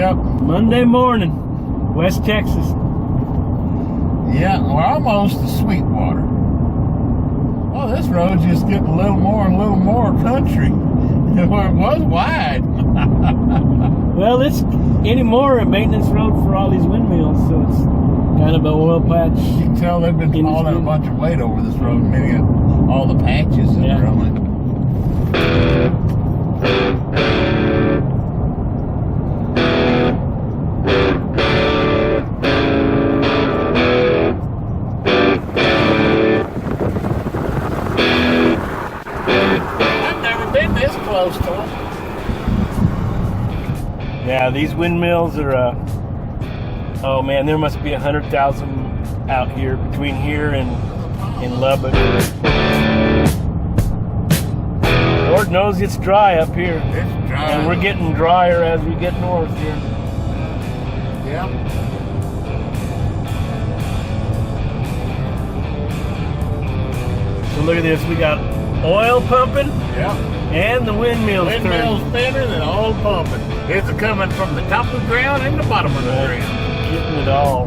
Yep. Monday morning, West Texas. Yeah, we're almost to Sweetwater. Well, this road's just getting a little more country where it was wide. Well, it's anymore a maintenance road for all these windmills, so it's kind of an oil patch. You can tell they've been hauling a bunch of weight over this road, many of all the patches that are on it. Yeah, these windmills are, oh man, there must be 100,000 out here, between here and in Lubbock. Lord knows it's dry up here. It's dry. And we're getting drier as we get north here. Yeah. So look at this, we got oil pumping. Yeah. And the windmill's spinning and all pumping. It's coming from the top of the ground and the bottom of the ground. Getting it all.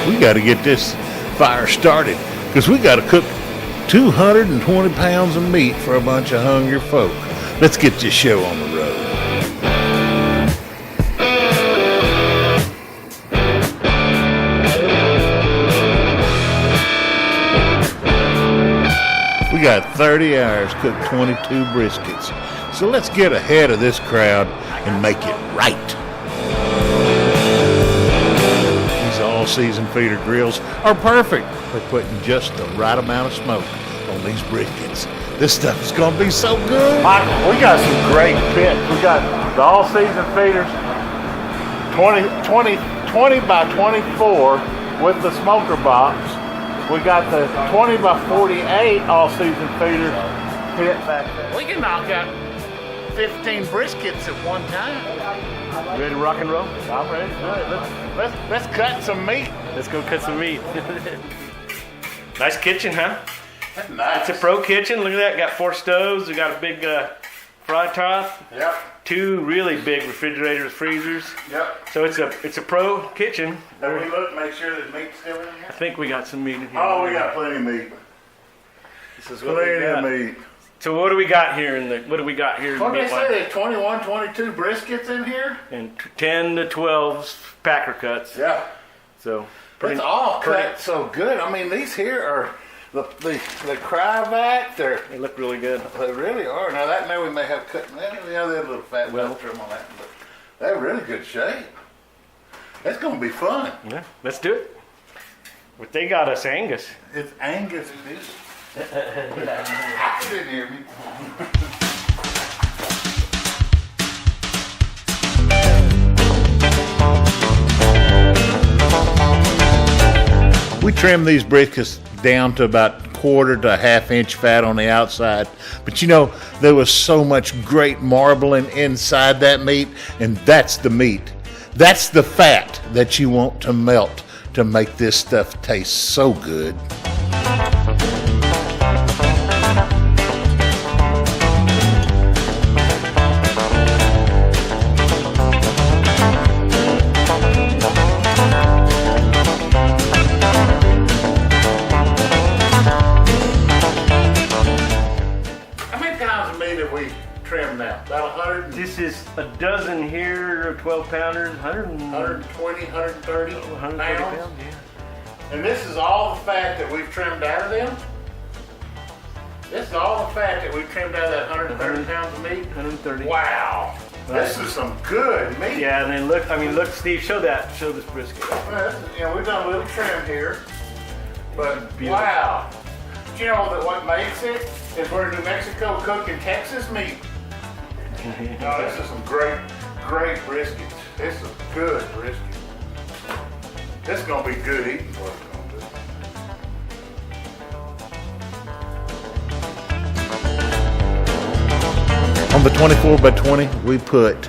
We got to get this fire started because we got to cook 220 pounds of meat for a bunch of hungry folk. Let's get this show on the road. We got 30 hours to cook 22 briskets. So let's get ahead of this crowd and make it right. All-season feeder grills are perfect for putting just the right amount of smoke on these briskets. This stuff is going to be so good. Michael, we got some great pits. We got the all-season feeders, 20 by 24 with the smoker box. We got the 20 by 48 all-season feeder pit back there. We can knock out 15 briskets at one time. Ready to rock and roll? I'm ready to do it. Let's cut some meat. Let's go cut some meat. Nice kitchen, huh? That's nice. It's a pro kitchen. Look at that. Got 4 stoves. We got a big fry top. Yep. 2 really big refrigerators, freezers. Yep. So it's a pro kitchen. Then we look, make sure the meat's still in I here. think we got some meat in here. Oh, we got plenty of meat. This is what we Plenty got. of meat. So what do we got here What do we got here? What did they say? There's 21, 22 briskets in here? And 10 to 12 packer cuts. Yeah. So It's all cut so good. I mean, these here are the Cryovac. They look really good. They really are. Now that we may have cut. They have a little fat trim on that, but they're really good shape. That's gonna be fun. Yeah, let's do it. But they got us Angus. It's Angus beef. You didn't hear me. We trimmed these briskets down to about 1/4 to 1/2 inch fat on the outside. But you know, there was so much great marbling inside that meat, and that's the meat. That's the fat that you want to melt to make this stuff taste so good. This is a dozen here, 12 pounders, 120, 130 130 pounds. pounds. Yeah. And this is all the fat that we've trimmed out of them. This is all the fat that we've trimmed out of that 130 pounds of meat. 130. Wow. Right. This is some good meat. Yeah, and then look, Steve, show this brisket. Well, we've done a little trim here, but Beautiful. wow. But you know that what makes it is we're in New Mexico cooking Texas meat. No, this is some great briskets. This is good brisket. This is gonna be good eating. What it's gonna On the 24 by 20, we put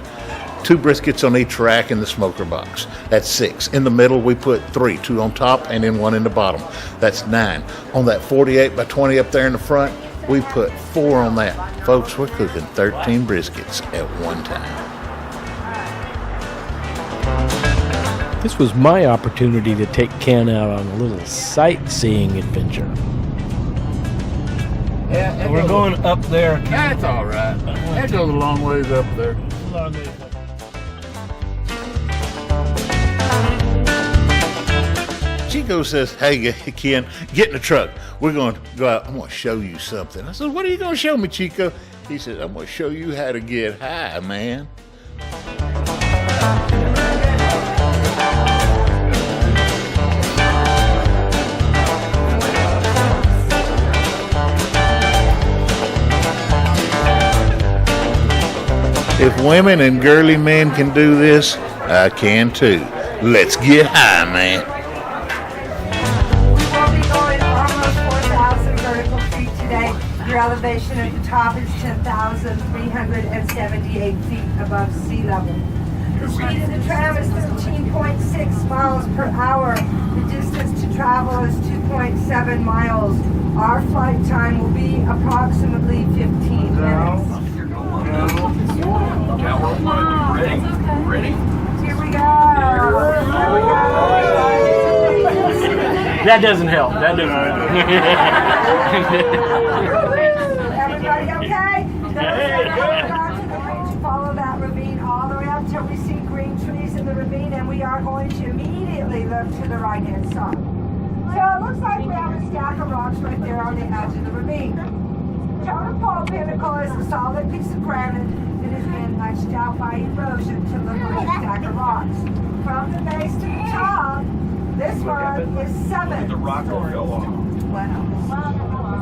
2 briskets on each rack in the smoker box. That's 6. In the middle, we put 3, 2 on top and then 1 in the bottom. That's 9. On that 48 by 20 up there in the front, we put 4 on that. Folks, we're cooking 13 briskets at one time. This was my opportunity to take Ken out on a little sightseeing adventure. Yeah, We're going up there. That's all right. That goes a long ways up there. Chico says, hey, Ken, get in the truck. We're going to go out. I'm going to show you something. I said, what are you going to show me, Chico? He said, I'm going to show you how to get high, man. If women and girly men can do this, I can too. Let's get high, man. We will be going almost 4,000 vertical feet today. Your elevation at the top is 10,378 feet above sea level. The speed of the tram is 13.6 miles per hour. The distance to travel is 2.7 miles. Our flight time will be approximately 15 minutes. Ready. Here we go. That doesn't help. That doesn't help. Everybody okay? Follow that ravine all the way up till we see green trees in the ravine, and we are going to immediately look to the right-hand side. So it looks like we have a stack of rocks right there on the edge of the ravine. Totem Pole Pinnacle is a solid piece of granite that has been etched out by erosion to look like a stack of rocks. From the base to the top, this one is 7 stories tall.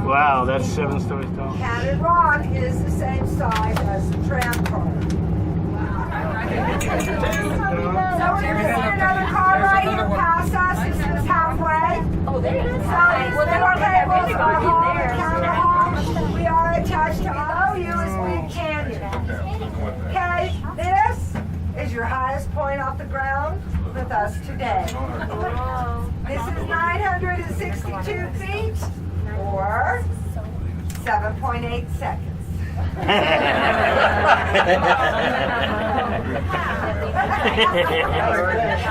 Wow, that's 7 stories tall. Cannon Rock is the same size as the tram car. So we're going to see another car right here past us. This is halfway. Oh, there it is. So these four labels are home and Cannon Home. We are attached to OU as Big Canyon. Okay, this is your highest point off the ground with us today. This is 962 feet or 7.8 seconds.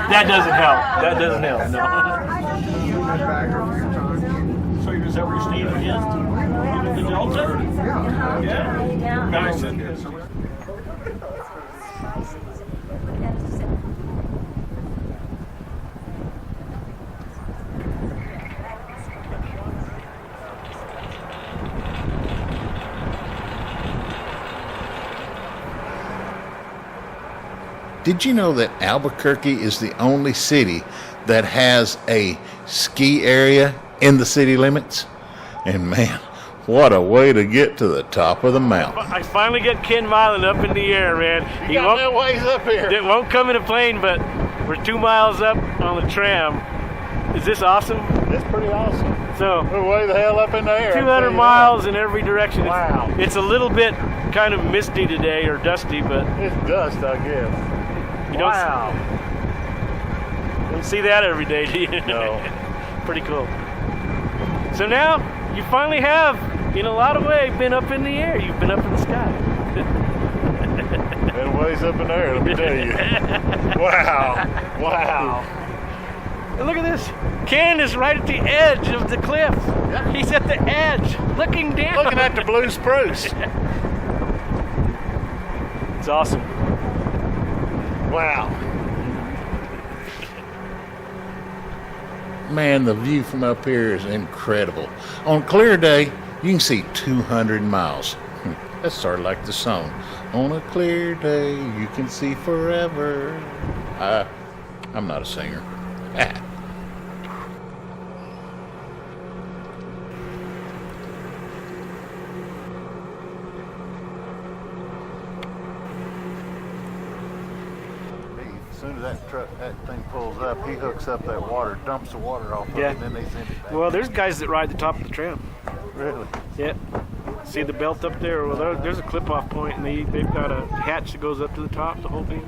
That doesn't help. That doesn't help. No. So is that where you're staying again? The Delta? Yeah. Nice. Did you know that Albuquerque is the only city that has a ski area in the city limits? And man, what a way to get to the top of the mountain. I finally got Ken Milan up in the air, man. He Got that ways up here. It won't come in a plane, but we're 2 miles up on the tram. Is this awesome? It's pretty awesome. So We're way the hell up in the air. 200 miles in every direction. Wow. It's a little bit kind of misty today or dusty, but It's dust, I guess. you don't, Wow. don't see that every day, do you? No. Pretty cool. So now you finally have, in a lot of ways, been up in the air. You've been up in the sky. Been ways up in the air, let me tell you. Wow. Wow. And look at this. Ken is right at the edge of the cliff. Yeah. He's at the edge, looking down. Looking at the blue spruce. It's awesome. Wow. Man, the view from up here is incredible. On a clear day, you can see 200 miles. That's sort of like the song. On a clear day, you can see forever. I'm not a singer. As soon as that thing pulls up, he hooks up that water, dumps the water off of Yeah. it, and then they send it back. Well, there's guys that ride the top of the tram. Really? Yeah. See the belt up there? Well, there's a clip-off point, and they've got a hatch that goes up to the top, the whole thing.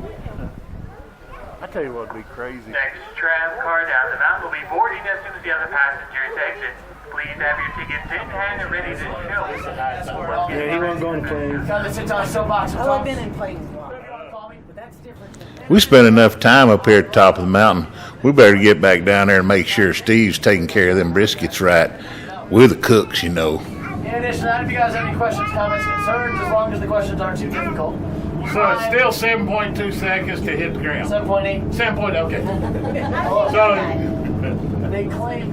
I tell you what'd be crazy. Next tram car down the mountain will be boarding as soon as the other passengers exit. Please have your tickets in hand and ready to show. Yeah, he won't go in planes. Oh, I've been in planes a lot. But that's different. We spent enough time up here at the top of the mountain. We better get back down there and make sure Steve's taking care of them briskets right. We're the cooks, you know. In addition to that, if you guys have any questions, comments, concerns, as long as the questions aren't too difficult. So it's still 7.2 seconds to hit the ground. 7.8. 7. Okay. So They claim.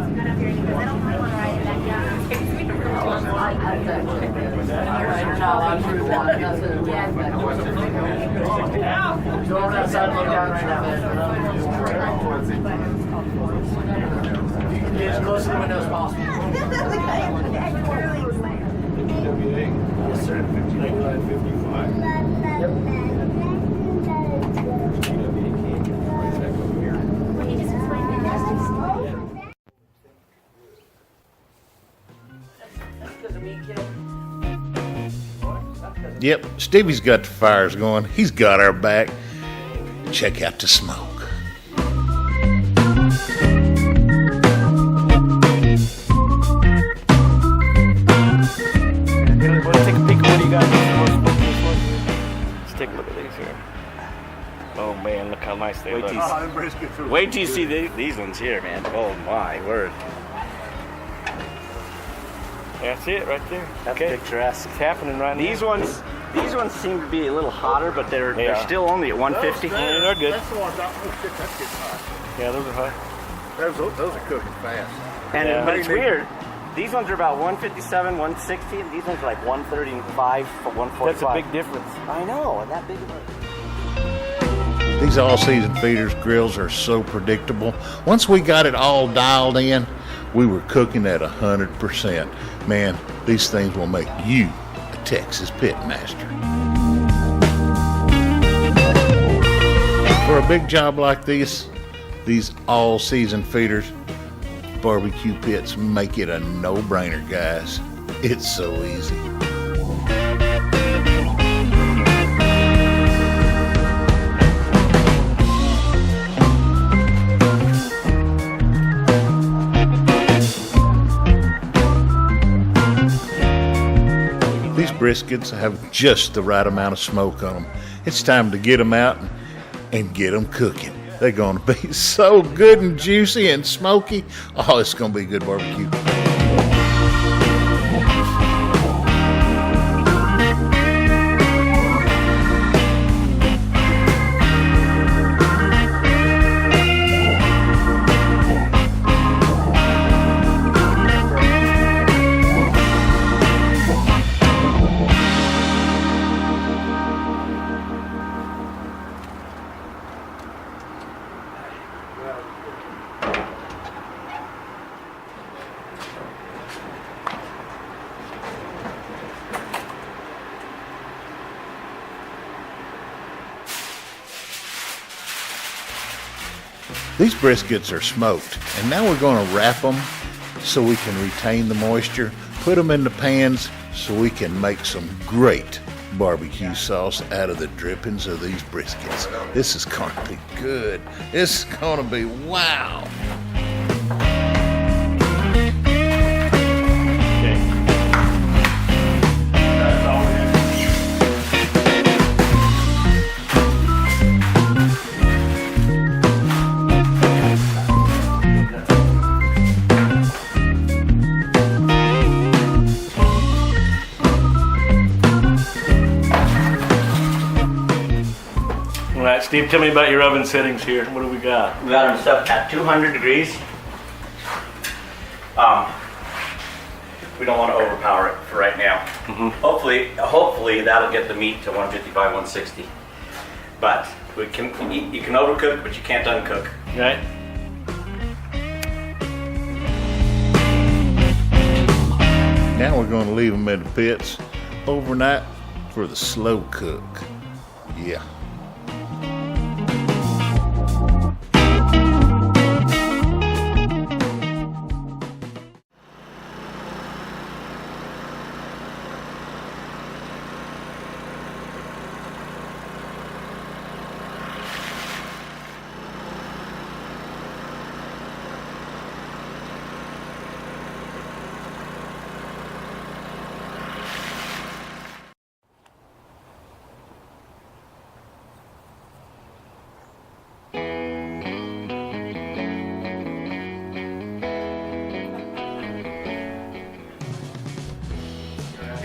Get as close to the window as possible. Yes, sir. 55. Yep, Stevie's got the fires going. He's got our back. Check out the smoke. Want to take a peek at what you got? Let's take a look at these here. Oh man, look how nice they look. Wait till you see these ones here, man. Oh my word. That's it right there. That's Okay. picturesque. It's happening right now. These ones seem to be a little hotter, but they're are. still only at 150. Yeah, they're good. that's the ones. Oh shit, that's getting hot. Yeah, those are high. Those are cooking fast. And Yeah. but it's weird. These ones are about 157, 160, and these ones are like 135, 145. That's a big difference. I know, and that big of a... These all-season feeders grills are so predictable. Once we got it all dialed in, we were cooking at 100%. Man, these things will make you a Texas pit master. For a big job like this, these all-season feeders, barbecue pits make it a no-brainer, guys. It's so easy. These briskets have just the right amount of smoke on them. It's time to get them out and get them cooking. They're going to be so good and juicy and smoky. Oh, it's going to be good barbecue. These briskets are smoked, and now we're going to wrap them so we can retain the moisture, put them in the pans so we can make some great barbecue sauce out of the drippings of these briskets. This is going to be good. This is going to be wow. All right, Steve, tell me about your oven settings here. What do we got? We got them set at 200 degrees. We don't want to overpower it for right now. Hopefully that'll get the meat to 155, 160. But you can overcook, but you can't uncook. Right? Now we're going to leave them in the pits overnight for the slow cook. Yeah.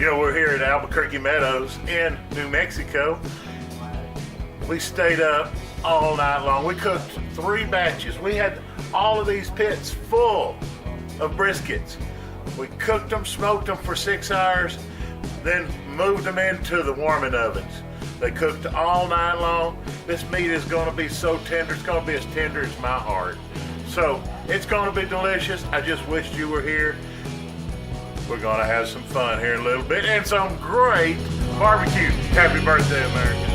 You know, we're here at Albuquerque Meadows in New Mexico. We stayed up all night long. We cooked 3 batches. We had all of these pits full of briskets. We cooked them, smoked them for 6 hours, then moved them into the warming ovens. They cooked all night long. This meat is going to be so tender. It's going to be as tender as my heart. So it's going to be delicious. I just wished you were here. We're going to have some fun here in a little bit and some great barbecue. Happy birthday, America.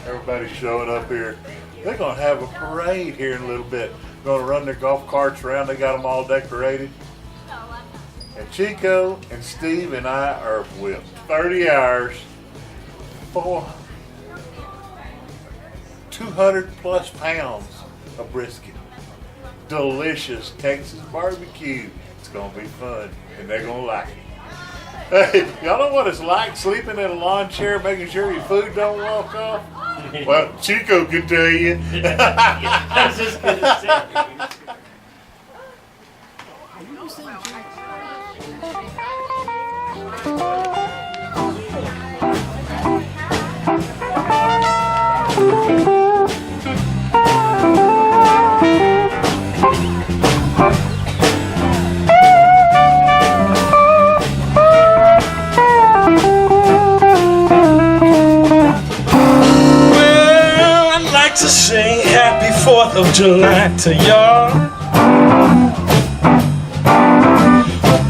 Everybody's showing up here. They're going to have a parade here in a little bit. They're going to run their golf carts around. They got them all decorated. And Chico and Steve and I are whipped. 30 hours for 200 plus pounds of brisket. Delicious Texas barbecue. It's going to be fun, and they're going to like it. Hey, y'all know what it's like sleeping in a lawn chair, making sure your food don't walk off? Well, Chico can tell you. I was just gonna say. To sing happy 4th of July to y'all.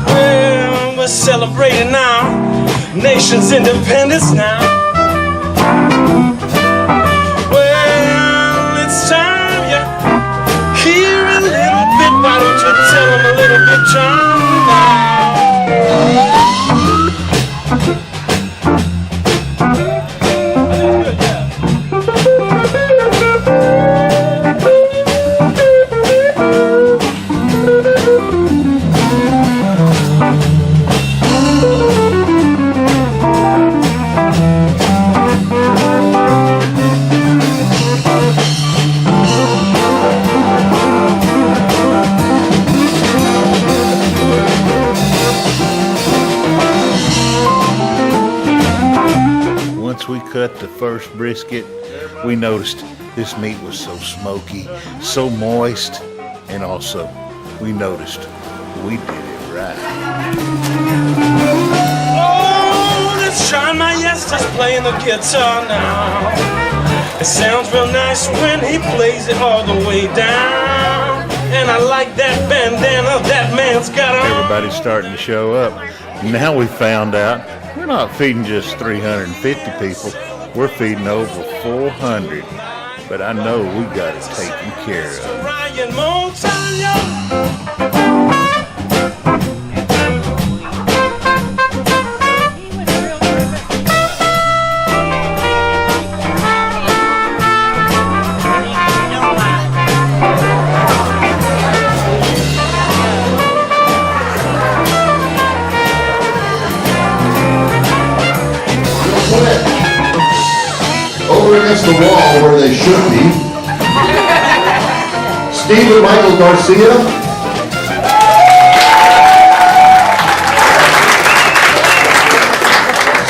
Well, we're celebrating our nation's independence now. Well, it's time you hear a little bit. Why don't you tell them a little bit, John? We cut the first brisket, we noticed this meat was so smoky, so moist, and also we noticed we did it right. Oh, let's shine my Yester's playing the guitar now. It sounds real nice when he plays it all the way down. And I like that bandana that man's got on. Everybody's starting to show up. Now we found out we're not feeding just 350 people, we're feeding over 400. But I know we got it taken care of. Over against the wall where they should be. Steve and Michael Garcia.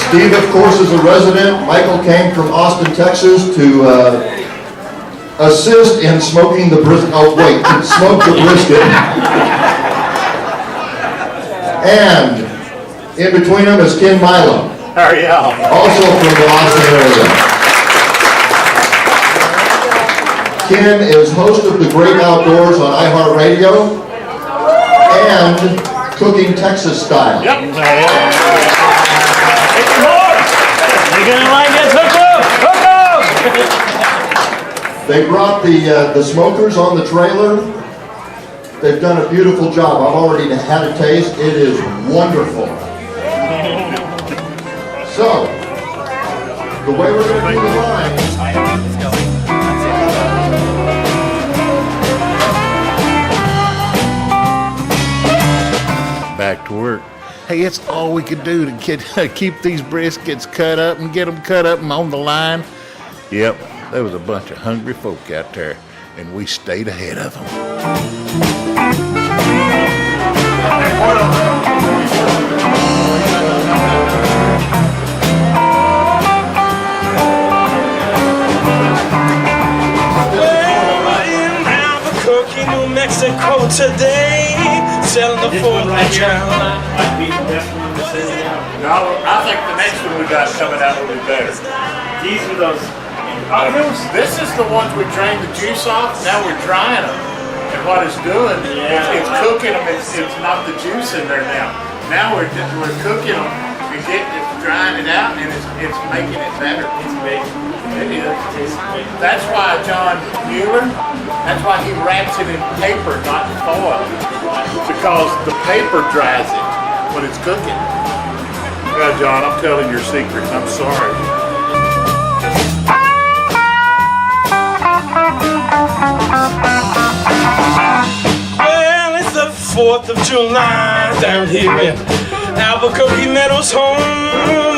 Steve, of course, is a resident. Michael came from Austin, Texas to assist in smoking the brisket. Oh, wait, to smoke the brisket. And in between them is Ken Milo. How are y'all? Also from the Austin area. Ken is host of The Great Outdoors on iHeartRadio and Cooking Texas Style. Yep. You're gonna like this. Hook up! They brought the smokers on the trailer. They've done a beautiful job. I've already had a taste. It is wonderful. So, the way we're going to do the line. Back to work. Hey, it's all we could do to keep these briskets cut up and get them cut up and on the line. Yep, there was a bunch of hungry folk out there, and we stayed ahead of them. In Albuquerque, New Mexico today, selling the 4th of July. No, I think the next one we got coming out will be better. These are those. This is the ones we drained the juice off. Now we're drying them, and what it's doing, it's cooking them. It's not the juice in there now. Now we're cooking them and drying it out, and it's making it better. It's big. It is. That's why John Mueller. That's why he wraps it in paper, not in foil, because the paper dries it when it's cooking. Yeah, John, I'm telling your secrets. I'm sorry. Well, it's the 4th of July down here in Albuquerque Meadows home.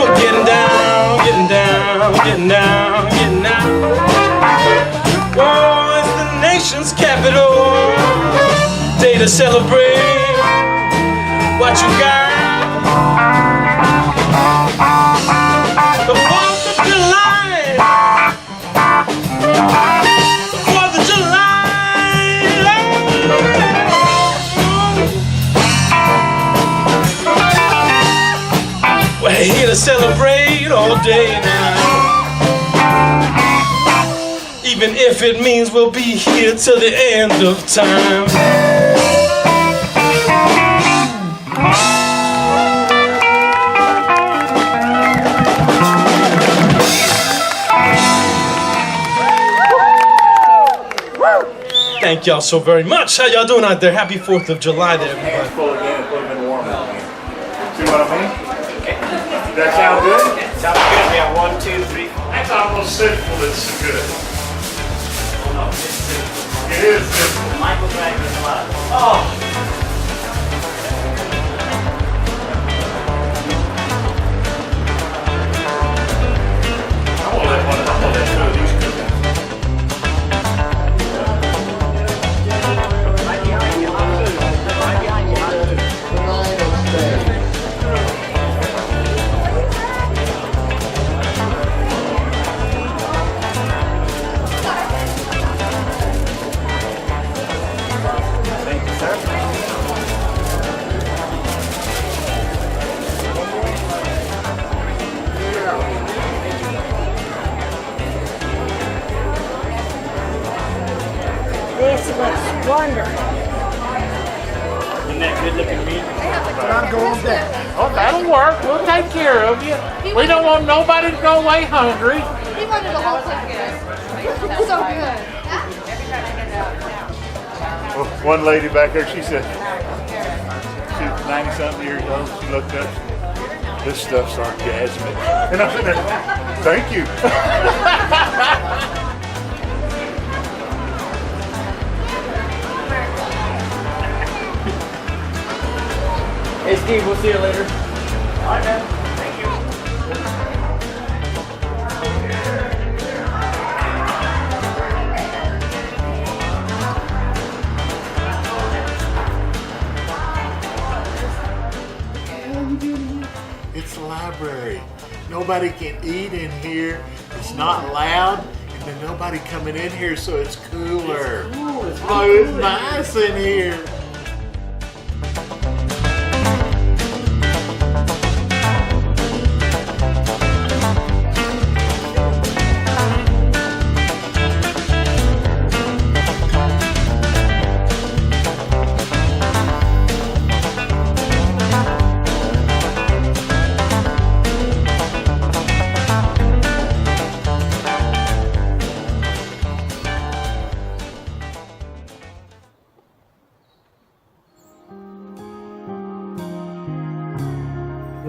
We're getting down, getting down, getting down, getting down. Oh, it's the nation's capital. Day to celebrate what you got. The 4th of July. The 4th of July. We're here to celebrate all day now. Even if it means we'll be here till the end of time. Thank y'all so very much. How y'all doing out there? Happy 4th of July to everybody. Hands full again. It would have been warm out again. See what I mean? Does that sound good? Sounds good. We have 1, 2, 3. That's almost sinful. It's good. It is simple. Michael Magnum alive. Oh. I'm gonna let two of these cook. This looks wonderful. Isn't that good looking meat? Oh, that'll work. We'll take care of you. We don't want nobody to go away hungry. He wanted a whole thing. So good. Well, one lady back there, she said, she's 90-something years old. She looked up. This stuff's orgasmic. And I'm sitting there, thank you. Hey Steve, we'll see you later. All right, man. Thank you. It's a library. Nobody can eat in here. It's not loud. And then nobody coming in here, so it's cooler. Oh, it's nice in here.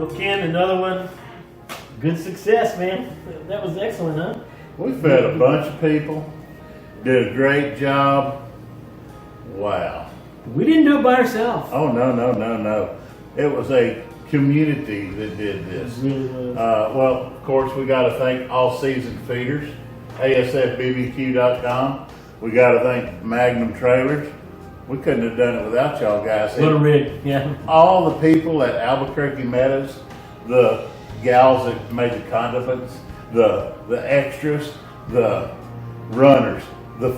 Well, Ken, another one. Good success, man. That was excellent, huh? We fed a bunch of people, did a great job. Wow. We didn't do it by ourselves. Oh, no. It was a community that did this. It really was. Well, of course, we got to thank All Season Feeders, ASFBBQ.com. We got to thank Magnum Trailers. We couldn't have done it without y'all guys. Little Rig, yeah. All the people at Albuquerque Meadows, the gals that made the condiments, the extras, the runners, the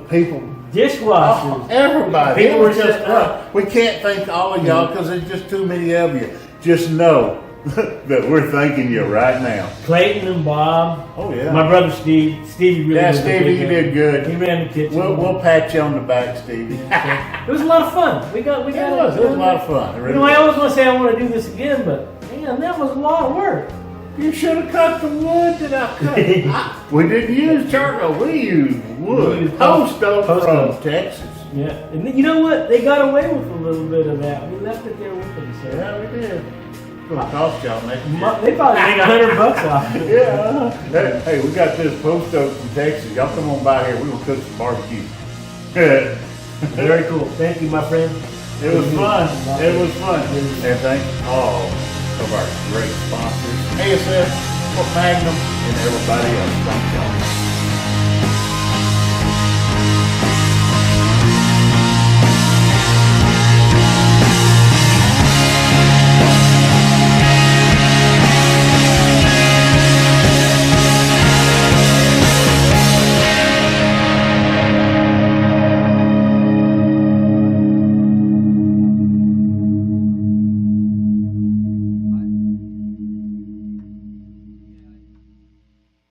people, Dishwashers. everybody. People It was were just setting up. fun. We can't thank all of y'all because there's just too many of you. Just know that we're thanking you right now. Clayton and Bob. Oh yeah. My brother Steve. Stevie really Yeah, did a Stevie, good you job. did good. He ran the kitchen. We'll pat you on the back, Stevie. It was a lot of fun. We got It was a lot of fun. It You really know, I was. always want to say I want to do this again, but man, that was a lot of work. You should have cut the wood that I cut. We didn't use charcoal. We used wood. We used Post oak post from oak. Texas. Yeah, and then, you know what? They got away with a little bit of that. We left it there with them. So Yeah, we did. It's gonna cost y'all next year. they probably made $100 off it. Yeah. Hey, we got this post oak from Texas. Y'all come on by here. We're gonna cook some barbecue. Very cool. Thank you, my friend. It was fun. It was fun. And thank all of our great sponsors, ASF, Magnum, and everybody else. Thank y'all.